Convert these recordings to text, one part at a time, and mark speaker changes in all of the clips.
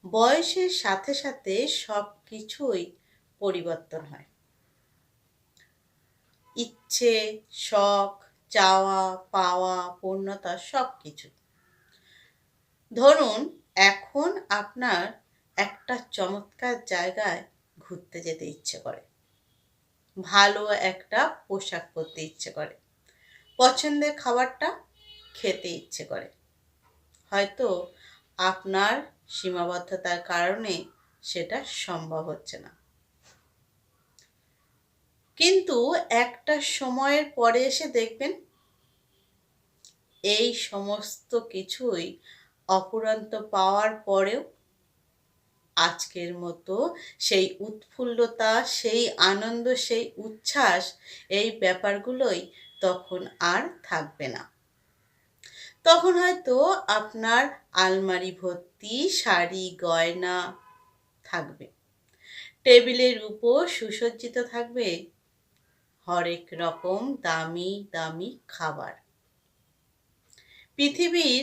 Speaker 1: বয়সের সাথে সাথে সব কিছুই পরিবর্তন হয়। ইচ্ছে, শখ, চাওয়া পাওয়া, পূর্ণতা সব কিছু। ধরুন, এখন আপনার একটা চমৎকার জায়গায় ঘুরতে যেতে ইচ্ছে করে, ভালো একটা পোশাক পরতে ইচ্ছে করে, পছন্দের খাবারটা খেতে ইচ্ছে করে। হয়তো আপনার সীমাবদ্ধতার কারণে সেটা সম্ভব হচ্ছে না, কিন্তু একটা সময়ের পরে এসে দেখবেন এই সমস্ত কিছুই অফুরন্ত পাওয়ার পরেও আজকের মতো সেই উৎফুল্লতা, সেই আনন্দ, সেই উচ্ছ্বাস, এই ব্যাপারগুলোই তখন আর থাকবে না। তখন হয়তো আপনার আলমারি ভর্তি শাড়ি গয়না থাকবে, টেবিলের উপর সুসজ্জিত থাকবে হরেক রকম দামি দামি খাবার। পৃথিবীর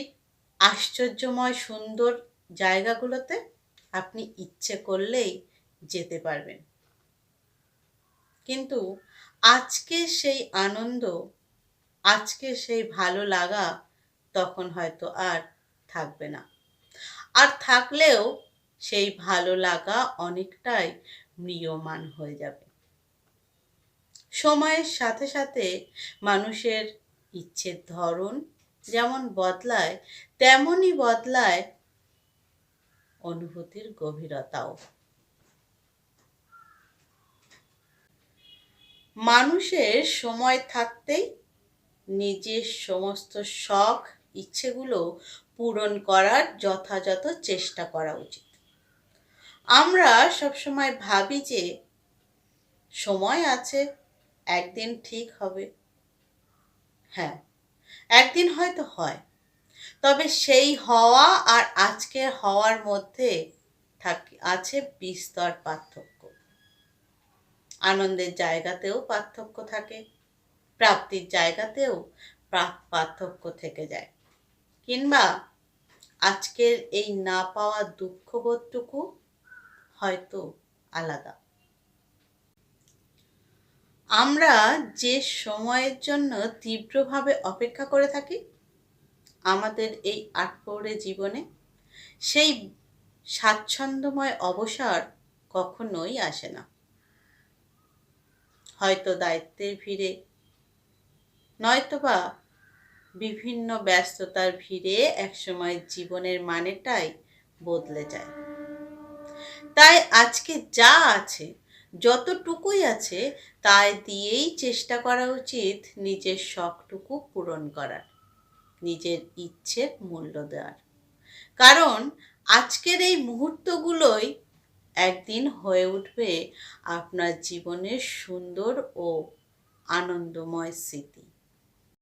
Speaker 1: আশ্চর্যময় সুন্দর জায়গাগুলোতে আপনি ইচ্ছে করলেই যেতে পারবেন, কিন্তু আজকে সেই আনন্দ, আজকে সেই ভালো লাগা তখন হয়তো আর থাকবে না। আর থাকলেও সেই ভালো লাগা অনেকটাই ম্রিয়মাণ হয়ে যাবে। সময়ের সাথে সাথে মানুষের ইচ্ছের ধরন যেমন বদলায়, তেমনই বদলায় অনুভূতির গভীরতাও। মানুষের সময় থাকতেই নিজের সমস্ত শখ ইচ্ছেগুলো পূরণ করার যথাযথ চেষ্টা করা উচিত। আমরা সবসময় ভাবি যে সময় আছে, একদিন ঠিক হবে। হ্যাঁ, একদিন হয়তো হয়, তবে সেই হওয়া আর আজকের হওয়ার মধ্যে আছে বিস্তর পার্থক্য। আনন্দের জায়গাতেও পার্থক্য থাকে, প্রাপ্তির জায়গাতেও পার্থক্য থেকে যায়, কিংবা আজকের এই না পাওয়া দুঃখবোধটুকু হয়তো আলাদা। আমরা যে সময়ের জন্য তীব্রভাবে অপেক্ষা করে থাকি আমাদের এই আটপৌরে জীবনে, সেই স্বাচ্ছন্দ্যময় অবসর কখনোই আসে না। হয়তো দায়িত্বের ভিড়ে, নয়তোবা বিভিন্ন ব্যস্ততার ভিড়ে একসময় জীবনের মানেটাই বদলে যায়। তাই আজকে যা আছে, যতটুকুই আছে, তাই দিয়েই চেষ্টা করা উচিত নিজের শখটুকু পূরণ করার, নিজের ইচ্ছের মূল্য দেওয়ার। কারণ আজকের এই মুহূর্তগুলোই একদিন হয়ে উঠবে আপনার জীবনের সুন্দর ও আনন্দময় স্মৃতি।